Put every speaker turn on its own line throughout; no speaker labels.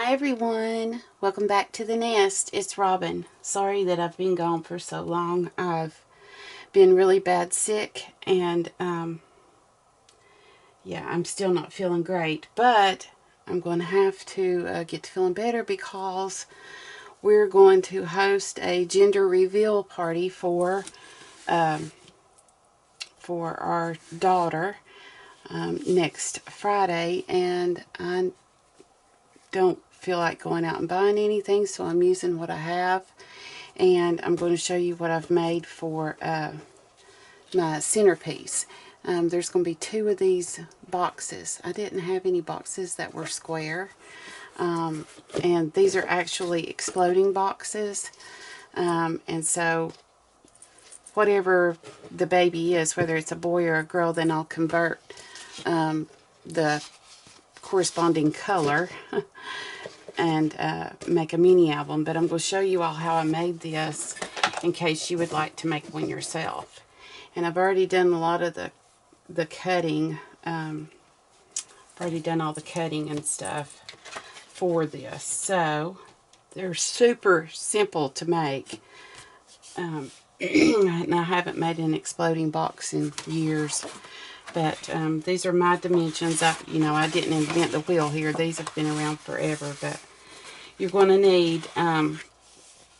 Hi everyone, welcome back to the nest. It's Robin. Sorry that I've been gone for so long. I've been really bad sick and yeah, I'm still not feeling great, but I'm going to have to get to feeling better because we're going to host a gender reveal party for our daughter next Friday, and I don't feel like going out and buying anything, so I'm using what I have, and I'm going to show you what I've made for my centerpiece. There's going to be 2 of these boxes. I didn't have any boxes that were square, and these are actually exploding boxes, and so whatever the baby is, whether it's a boy or a girl, then I'll convert the corresponding color and make a mini album. But I'm going to show you all how I made this in case you would like to make one yourself. And I've already done a lot of the cutting. I've already done all the cutting and stuff for this, so they're super simple to make. And I haven't made an exploding box in years. But these are my dimensions. I didn't invent the wheel here. These have been around forever. But you're going to need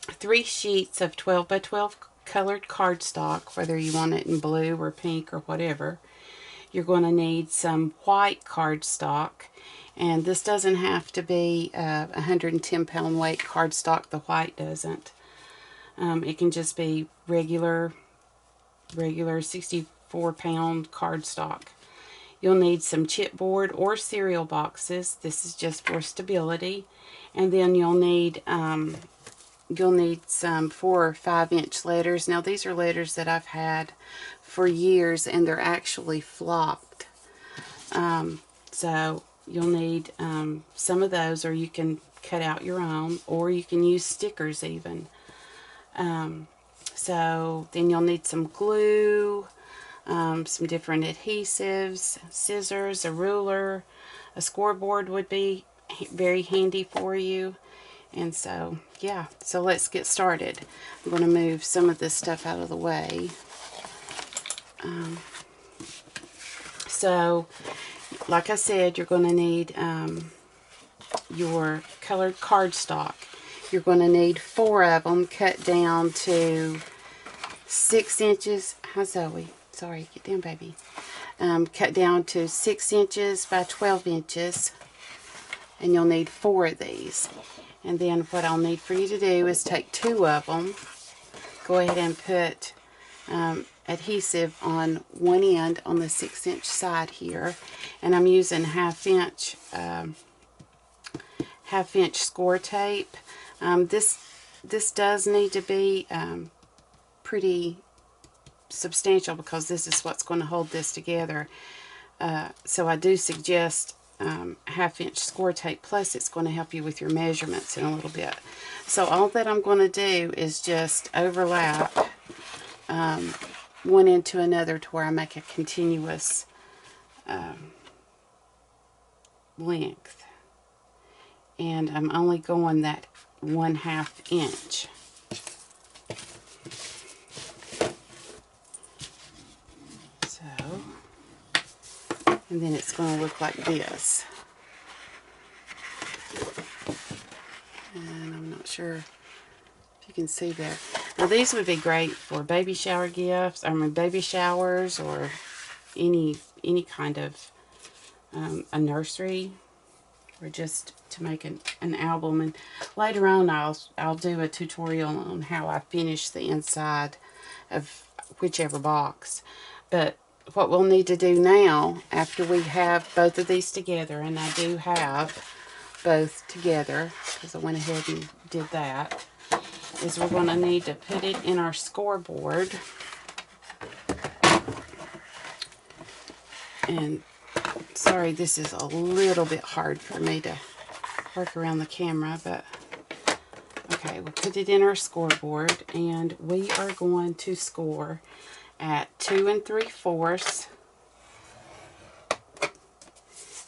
3 sheets of 12 by 12 colored cardstock, whether you want it in blue or pink or whatever. You're going to need some white cardstock. And this doesn't have to be 110-pound weight cardstock. The white doesn't. It can just be regular 64-pound cardstock. You'll need some chipboard or cereal boxes. This is just for stability. And then you'll need some 4 or 5-inch letters. Now these are letters that I've had for years, and they're actually flopped. So you'll need some of those, or you can cut out your own, or you can use stickers even. So then you'll need some glue, some different adhesives, scissors, a ruler, a scoreboard would be very handy for you. And so, yeah, so let's get started. I'm going to move some of this stuff out of the way. So, like I said, you're going to need your colored cardstock. You're going to need 4 of them cut down to 6 inches. Hi, Zoe. Sorry, get down, baby. Cut down to 6 inches by 12 inches. And you'll need 4 of these. And then what I'll need for you to do is take 2 of them. Go ahead and put adhesive on one end on the 6-inch side here. And I'm using half-inch score tape. This does need to be pretty substantial because this is what's going to hold this together. So I do suggest half-inch score tape, plus it's going to help you with your measurements in a little bit. So all that I'm going to do is just overlap one into another to where I make a continuous length. And I'm only going that 1/2 inch. And then it's going to look like this. And I'm not sure if you can see that. Now these would be great for baby shower gifts, baby showers, or any kind of a nursery, or just to make an album. And later on I'll do a tutorial on how I finish the inside of whichever box. But what we'll need to do now, after we have both of these together, and I do have both together because I went ahead and did that, is we're going to need to put it in our scoreboard. And sorry, this is a little bit hard for me to work around the camera, but okay, we'll put it in our scoreboard, and we are going to score at 2 3/4,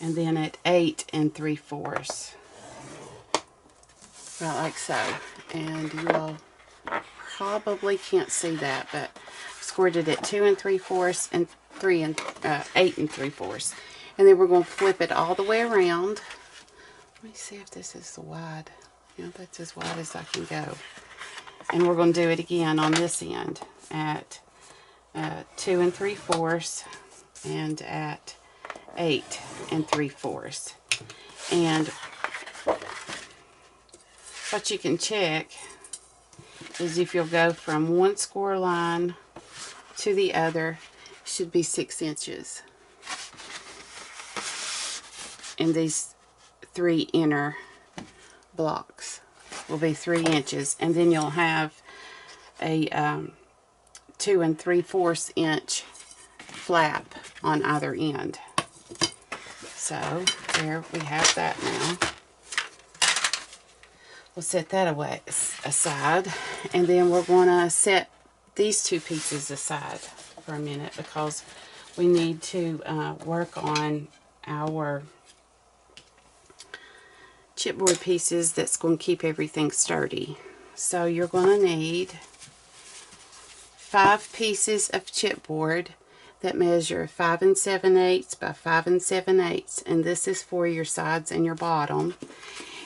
and then at 8 3/4. Right like so. And you all probably can't see that, but scored it at 2 3/4 and 8 3/4. And then we're going to flip it all the way around. Let me see if this is wide. Yeah, that's as wide as I can go. And we're going to do it again on this end at 2 3/4 and at 8 3/4. And what you can check is if you'll go from one score line to the other, it should be 6 inches. And these 3 inner blocks will be 3 inches, and then you'll have a 2 3/4 inch flap on either end. So there we have that now. We'll set that away aside, and then we're going to set these 2 pieces aside for a minute because we need to work on our chipboard pieces that's going to keep everything sturdy. So you're going to need 5 pieces of chipboard that measure 5 7/8 by 5 7/8, and this is for your sides and your bottom.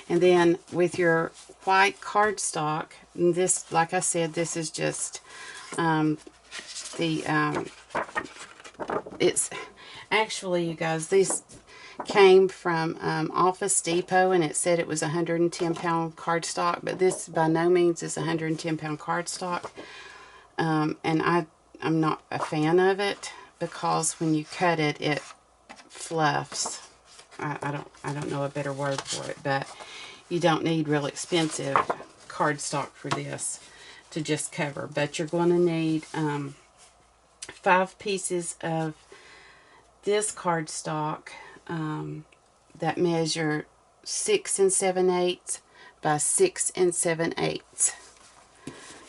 And then with your white cardstock, this, like I said, this is just it's actually, you guys, these came from Office Depot, and it said it was 110-pound cardstock, but this by no means is 110-pound cardstock. And I'm not a fan of it because when you cut it, it fluffs. I don't know a better word for it, but you don't need real expensive cardstock for this to just cover. But you're going to need 5 pieces of this cardstock that measure 6 7/8 by 6 7/8.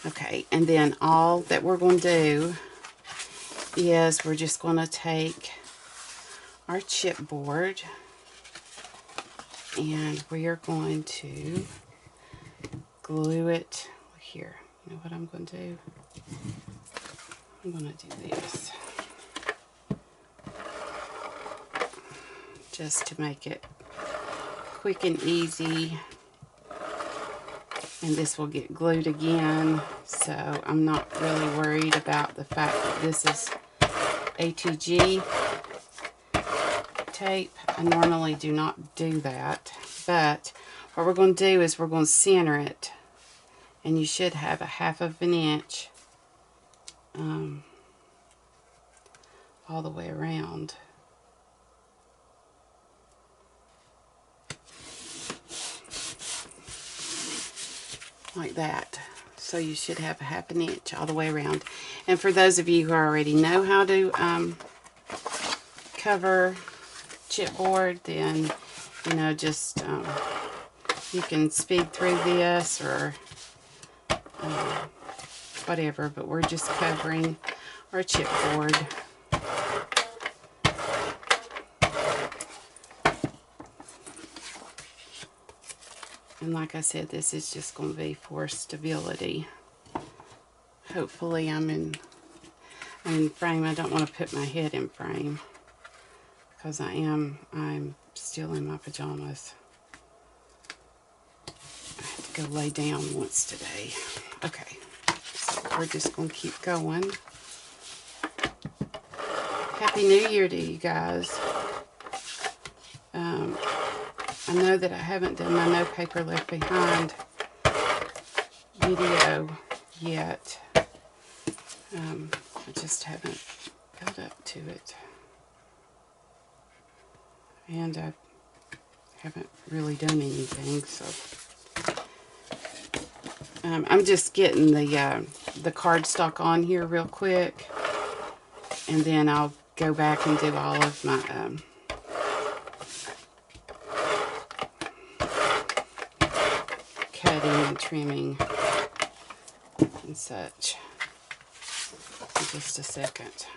Okay, and then all that we're going to do is we're just going to take our chipboard and we are going to glue it here. You know what I'm going to do? I'm going to do this just to make it quick and easy. And this will get glued again, so I'm not really worried about the fact that this is ATG tape. I normally do not do that, but what we're going to do is we're going to center it, and you should have a 1/2 inch all the way around. Like that. So you should have a 1/2 inch all the way around. And for those of you who already know how to cover chipboard, then you know, just you can speed through this or whatever, but we're just covering our chipboard. And like I said, this is just going to be for stability. Hopefully I'm in frame. I don't want to put my head in frame because I'm still in my pajamas. I had to go lay down once today. Okay, so we're just going to keep going. Happy New Year to you guys. I know that I haven't done my No Paper Left Behind video yet. I just haven't got up to it. And I haven't really done anything, so I'm just getting the cardstock on here real quick, and then I'll go back and do all of my cutting and trimming and such in just a second.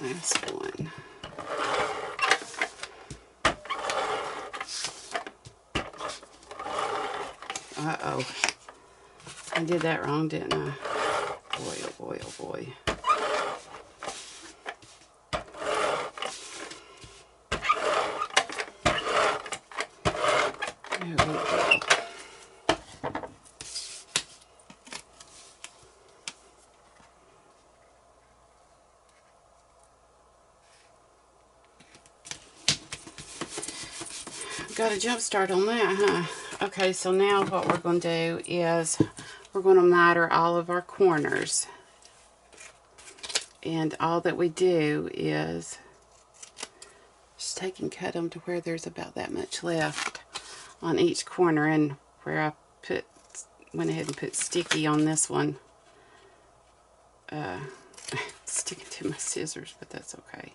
Last one. Uh-oh. I did that wrong, didn't I? Boy, oh boy, oh boy. There we go. Got a jump start on that, huh? Okay, so now what we're going to do is we're going to miter all of our corners. And all that we do is just take and cut them to where there's about that much left on each corner. And where I went ahead and put sticky on this one, sticking to my scissors, but that's okay.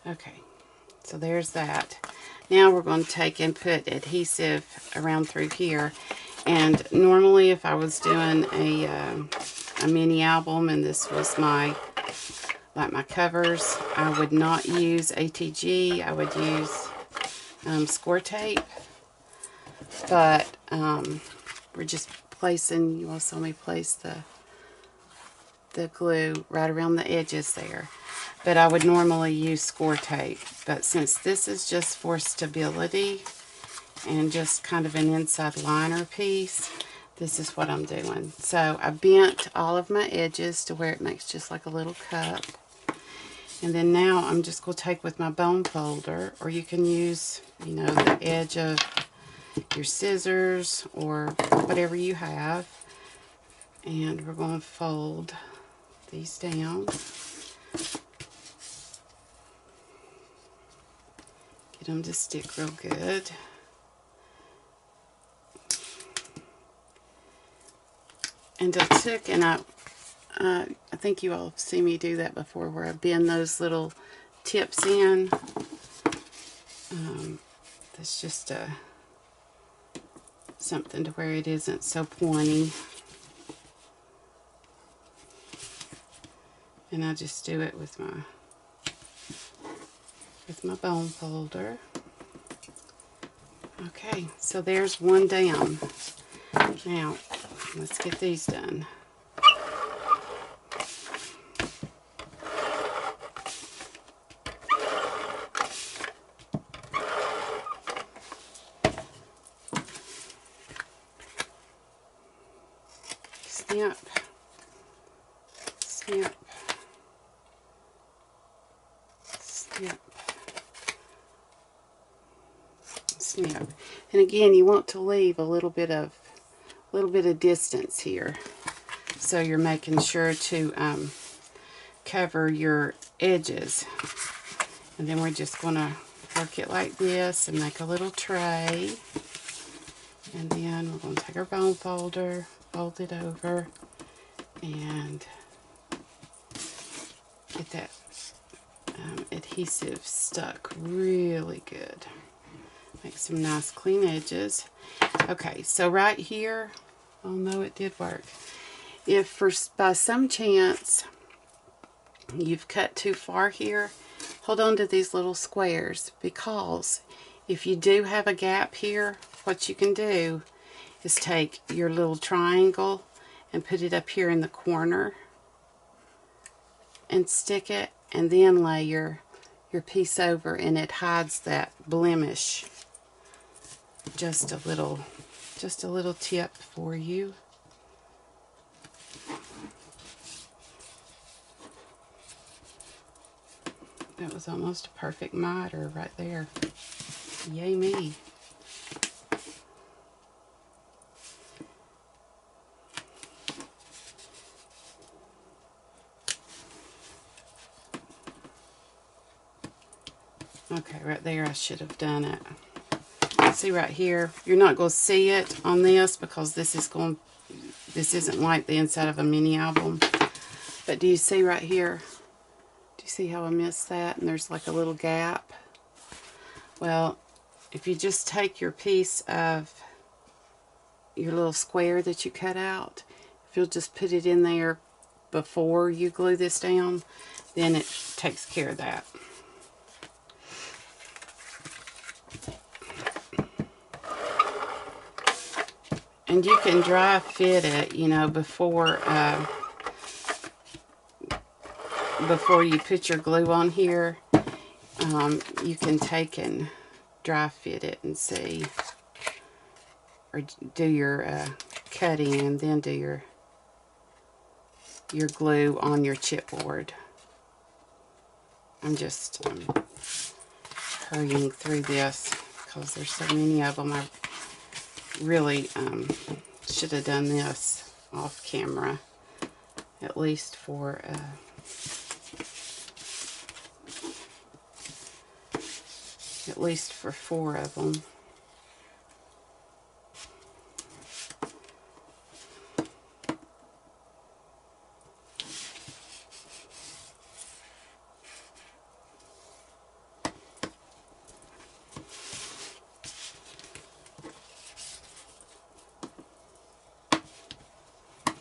Okay, so there's that. Now we're going to take and put adhesive around through here. And normally if I was doing a mini album and this was my covers, I would not use ATG. I would use score tape. But we're just placing, you all saw me place the glue right around the edges there. But I would normally use score tape. But since this is just for stability and just kind of an inside liner piece, this is what I'm doing. So I bent all of my edges to where it makes just like a little cup. And then now I'm just going to take with my bone folder, or you can use, you know, the edge of your scissors or whatever you have. And we're going to fold these down. Get them to stick real good. And I took, and I think you all have seen me do that before, where I bend those little tips in. That's just something to where it isn't so pointy. And I just do it with my bone folder. Okay, so there's one down. Now, let's get these done. Snip, snip, snip, snip. And again, you want to leave a little bit of distance here, so you're making sure to cover your edges. And then we're just going to work it like this and make a little tray. And then we're going to take our bone folder, fold it over, and get that adhesive stuck really good. Make some nice clean edges. Okay, so right here, oh no, it did work. If by some chance you've cut too far here, hold on to these little squares, because if you do have a gap here, what you can do is take your little triangle and put it up here in the corner and stick it, and then lay your piece over, and it hides that blemish. Just a little tip for you. That was almost a perfect miter right there. Yay me. Okay, right there I should have done it. See right here, you're not going to see it on this because this isn't like the inside of a mini album. But do you see right here? Do you see how I missed that? And there's like a little gap. Well, if you just take your piece of your little square that you cut out, If you'll just put it in there before you glue this down, then it takes care of that. And you can dry fit it, you know, before you put your glue on here. You can take and dry fit it and see, or do your cutting and then do your glue on your chipboard. I'm just hurrying through this because there's so many of them. I really should have done this off camera, at least for at least for 4 of them.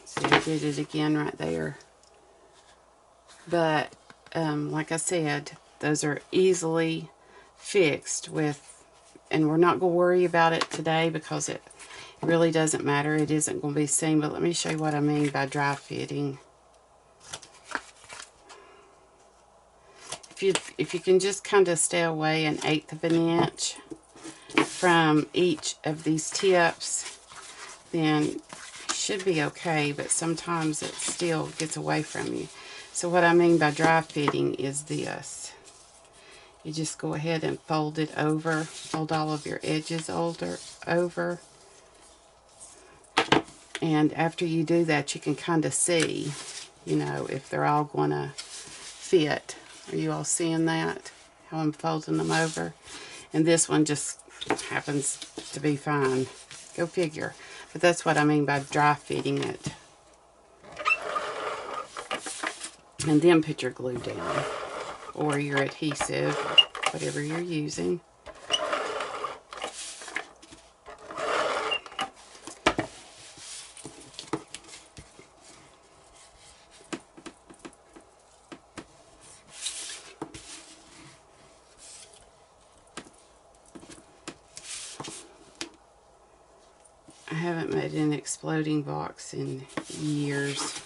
See, I did it again right there. But like I said, those are easily fixed with, and we're not going to worry about it today because it really doesn't matter. It isn't going to be seen, but let me show you what I mean by dry fitting. If you can just kind of stay away 1/8 of an inch from each of these tips, then you should be okay, but sometimes it still gets away from you. So what I mean by dry fitting is this. You just go ahead and fold it over, fold all of your edges over. And after you do that, you can kind of see, you know, if they're all going to fit. Are you all seeing that? How I'm folding them over? And this one just happens to be fine. Go figure. But that's what I mean by dry fitting it. And then put your glue down, or your adhesive, whatever you're using. I haven't made an exploding box in years.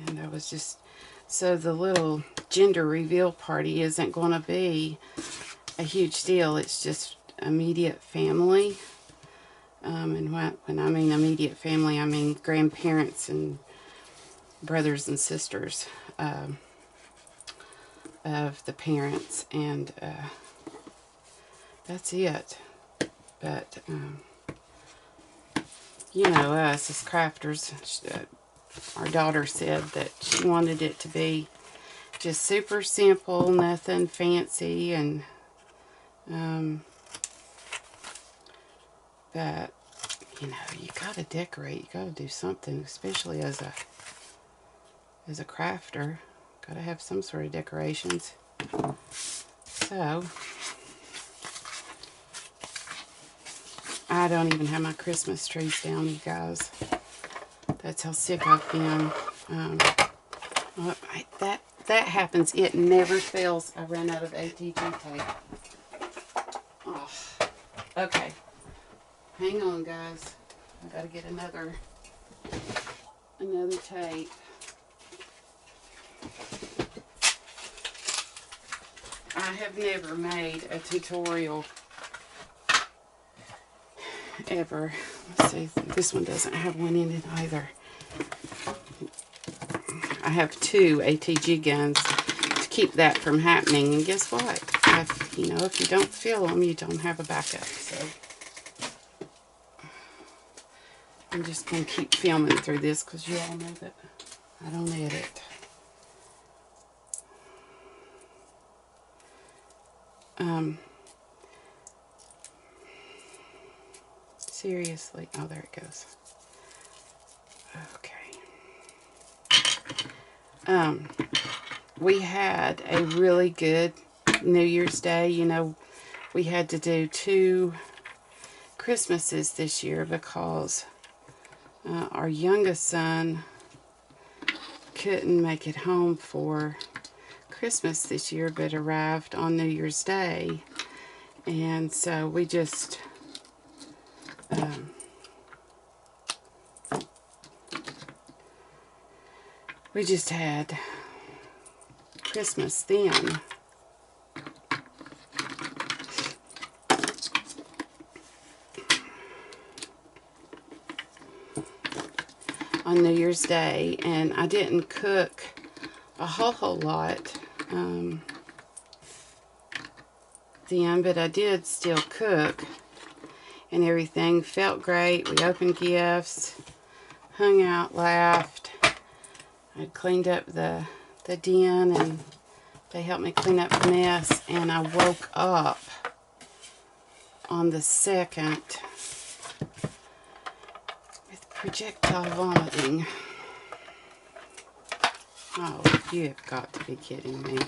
And I was just, so the little gender reveal party isn't going to be a huge deal. It's just immediate family. And when I mean immediate family, I mean grandparents and brothers and sisters of the parents. And that's it. But, you know, us as crafters, our daughter said that she wanted it to be just super simple, nothing fancy, and but you know, you gotta decorate, you gotta do something, especially as a crafter. Gotta have some sort of decorations. So I don't even have my Christmas trees down, you guys. That's how sick I've been. Well, that happens. It never fails. I ran out of ATG tape. Oh, okay. Hang on, guys. I gotta get another tape. I have never made a tutorial ever. Let's see, this one doesn't have one in it either. I have 2 ATG guns to keep that from happening, and guess what? You know, if you don't fill them, you don't have a backup. So I'm just going to keep filming through this because you all know that I don't edit. Seriously. Oh, there it goes. Okay. We had a really good New Year's Day. You know, we had to do 2 Christmases this year because our youngest son couldn't make it home for Christmas this year, but arrived on New Year's Day. And so we just had Christmas then. On New Year's Day, and I didn't cook a whole lot then, but I did still cook and everything. Felt great. We opened gifts, hung out, laughed. I cleaned up the den, and they helped me clean up the mess, and I woke up on the 2nd with projectile vomiting. Oh, you have got to be kidding me.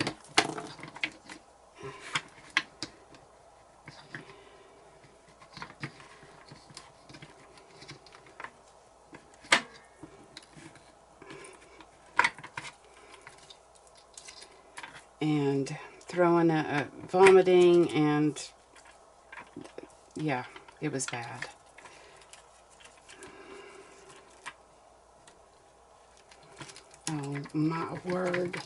And throwing a vomiting, and yeah, it was bad. Oh my word.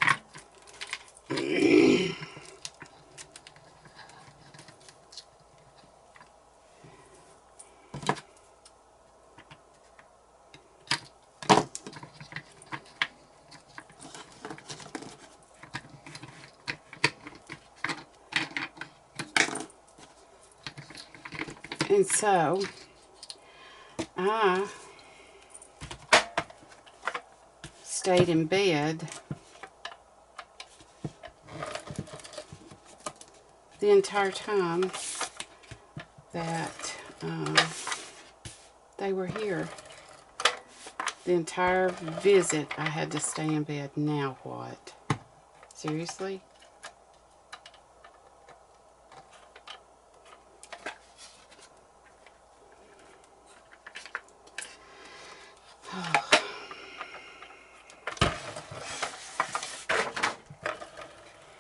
And so I stayed in bed the entire time that they were here. The entire visit I had to stay in bed. Now what? Seriously?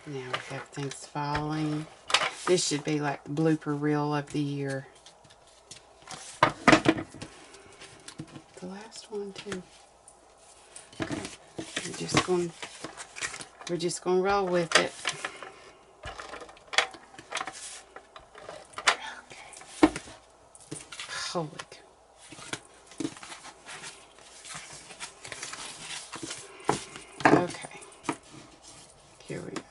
Now we have things falling. This should be like the blooper reel of the year. The last one too. Okay. We're just going to roll with it. Okay. Holy cow. Okay. Here we go.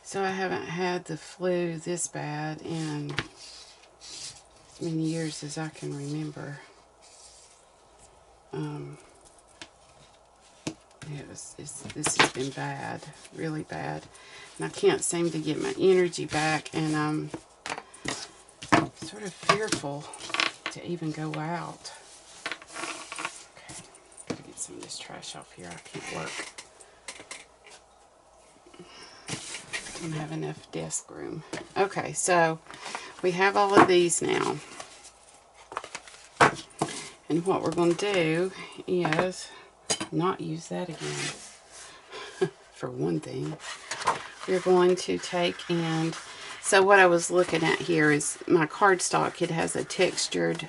So I haven't had the flu this bad in as many years as I can remember. This has been bad, really bad. And I can't seem to get my energy back, and I'm sort of fearful to even go out. Okay, gotta get some of this trash off here. I can't work. I don't have enough desk room. Okay, so we have all of these now. And what we're going to do is not use that again. For one thing, we're going to take, and so what I was looking at here is my cardstock. It has a textured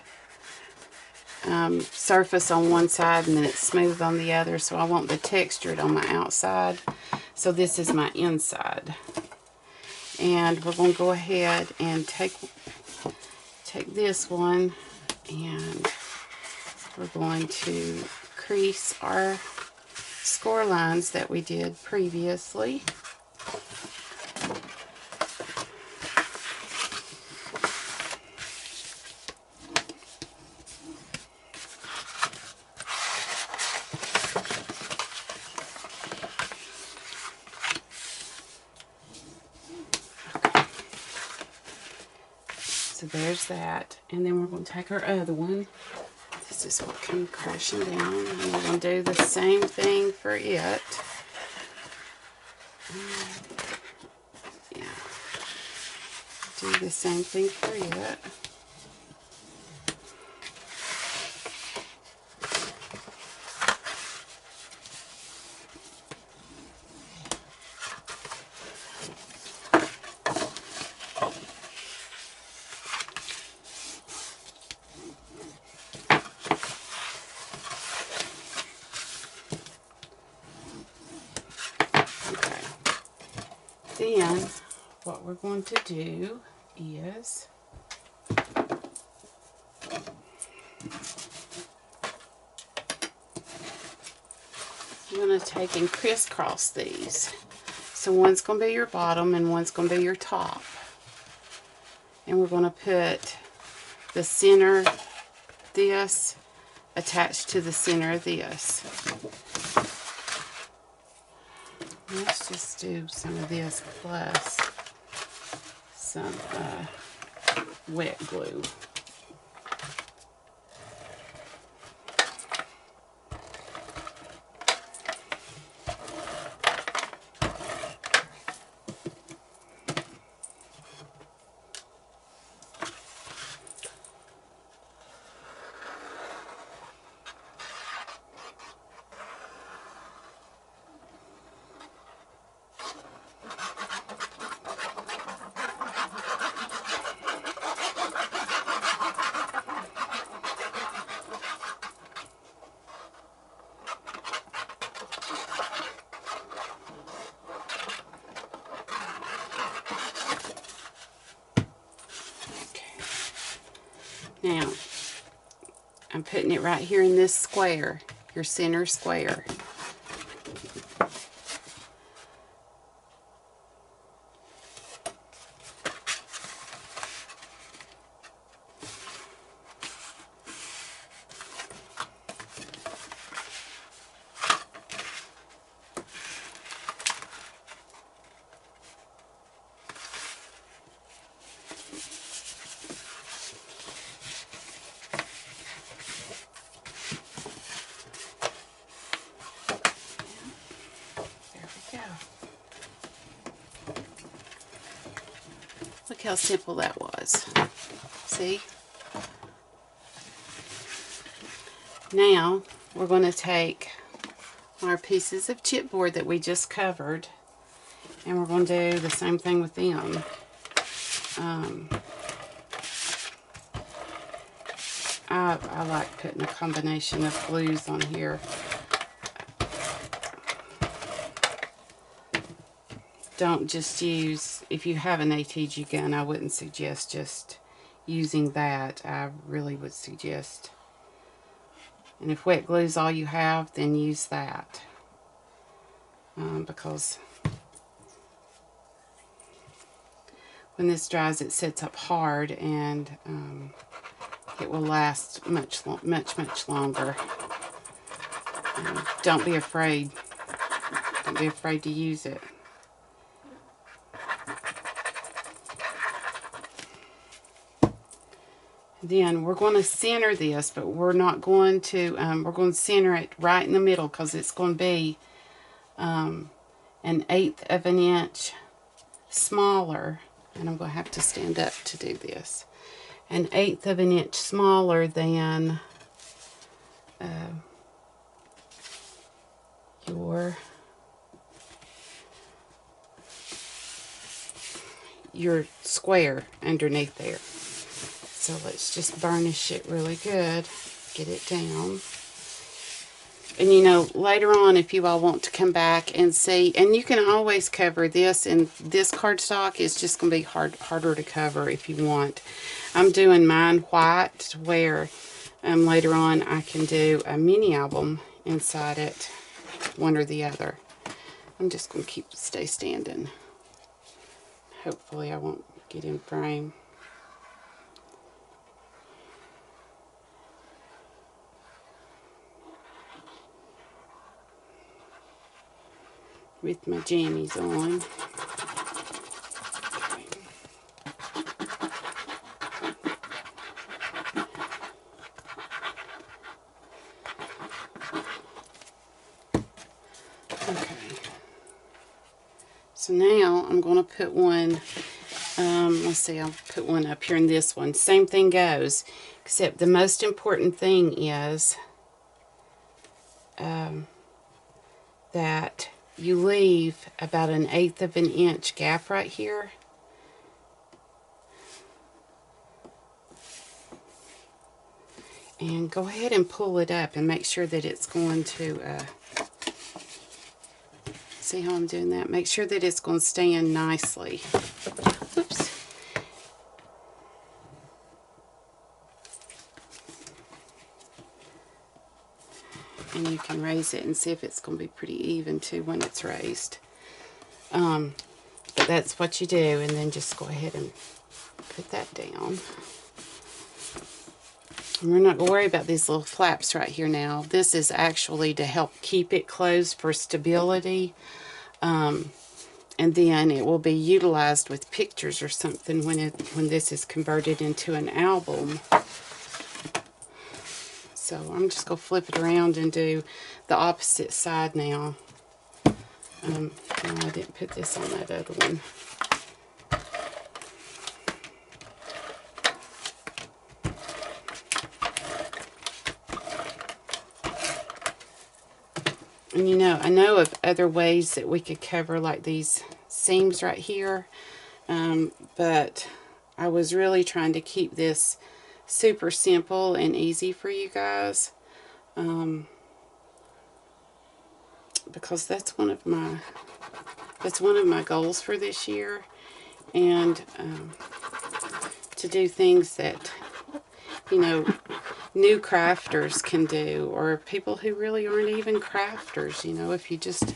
surface on one side, and then it's smooth on the other, so I want the textured on my outside. So this is my inside. And we're going to go ahead and take this one, and we're going to crease our score lines that we did previously. So there's that. And then we're going to take our other one. This is what comes crashing down. And we're going to do the same thing for it. Yeah. Do the same thing for it. Then what we're going to do is I'm going to take and crisscross these. So one's going to be your bottom and one's going to be your top. And we're going to put the center this attached to the center of this. Let's just do some of this plus some wet glue. Now, I'm putting it right here in this square, your center square. Look how simple that was. See? Now we're going to take our pieces of chipboard that we just covered and we're going to do the same thing with them. I like putting a combination of glues on here. Don't just use, if you have an ATG gun, I wouldn't suggest just using that. I really would suggest, and if wet glue is all you have, then use that. Because when this dries, it sets up hard and it will last much longer. Don't be afraid. Don't be afraid to use it. Then we're going to center this, but we're not going to, we're going to center it right in the middle because it's going to be an 1/8 of an inch smaller, and I'm going to have to stand up to do this, an 1/8 of an inch smaller than your square underneath there. So let's just burnish it really good, get it down. And you know, later on, if you all want to come back and see, and you can always cover this, and this cardstock is just going to be harder to cover if you want. I'm doing mine white, where later on I can do a mini album inside it, one or the other. I'm just going to stay standing. Hopefully I won't get in frame. With my jammies on. So now I'm going to put one, let's see, I'll put one up here in this one. Same thing goes, except the most important thing is that you leave about 1/8 of an inch gap right here. And go ahead and pull it up and make sure that it's going to, see how I'm doing that? Make sure that it's going to stand nicely. Oops. And you can raise it and see if it's going to be pretty even too when it's raised. But that's what you do, and then just go ahead and put that down. And we're not going to worry about these little flaps right here now. This is actually to help keep it closed for stability. And then it will be utilized with pictures or something when this is converted into an album. So I'm just going to flip it around and do the opposite side now. No, I didn't put this on that other one. And you know, I know of other ways that we could cover like these seams right here, but I was really trying to keep this super simple and easy for you guys, because that's one of my goals for this year, and to do things that, you know, new crafters can do, or people who really aren't even crafters. You know, if you just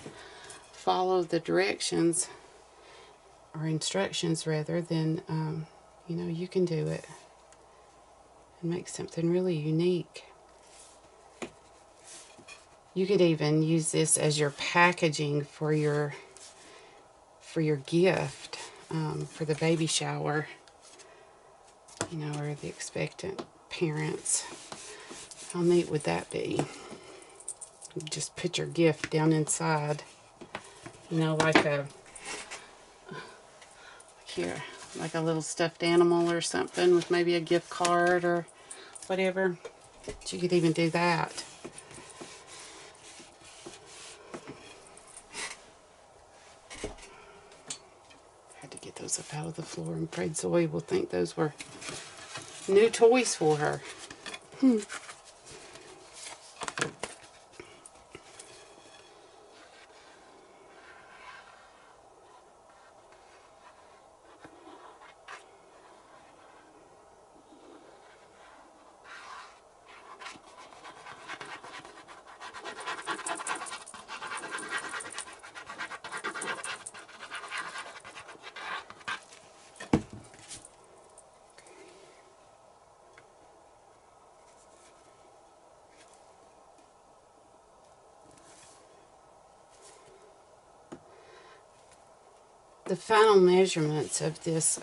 follow the directions, or instructions rather, then you know, you can do it and make something really unique. You could even use this as your packaging for your gift, for the baby shower, you know, or the expectant parents. How neat would that be? You just put your gift down inside, you know, like a little stuffed animal or something, with maybe a gift card or whatever. But you could even do that. Had to get those up out of the floor and prayed Zoe will think those were new toys for her. The final measurements of this,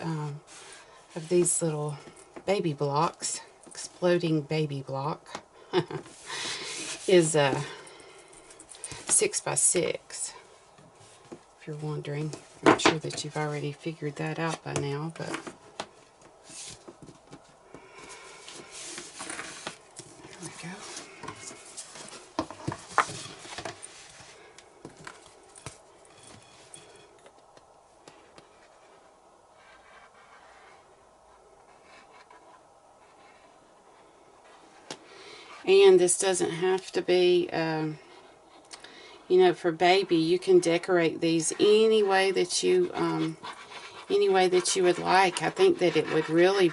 of these little baby blocks, exploding baby block, is 6 by 6. If you're wondering, I'm sure that you've already figured that out by now, but there we go. And this doesn't have to be, you know, for baby. You can decorate these any way that you would like. I think that it would really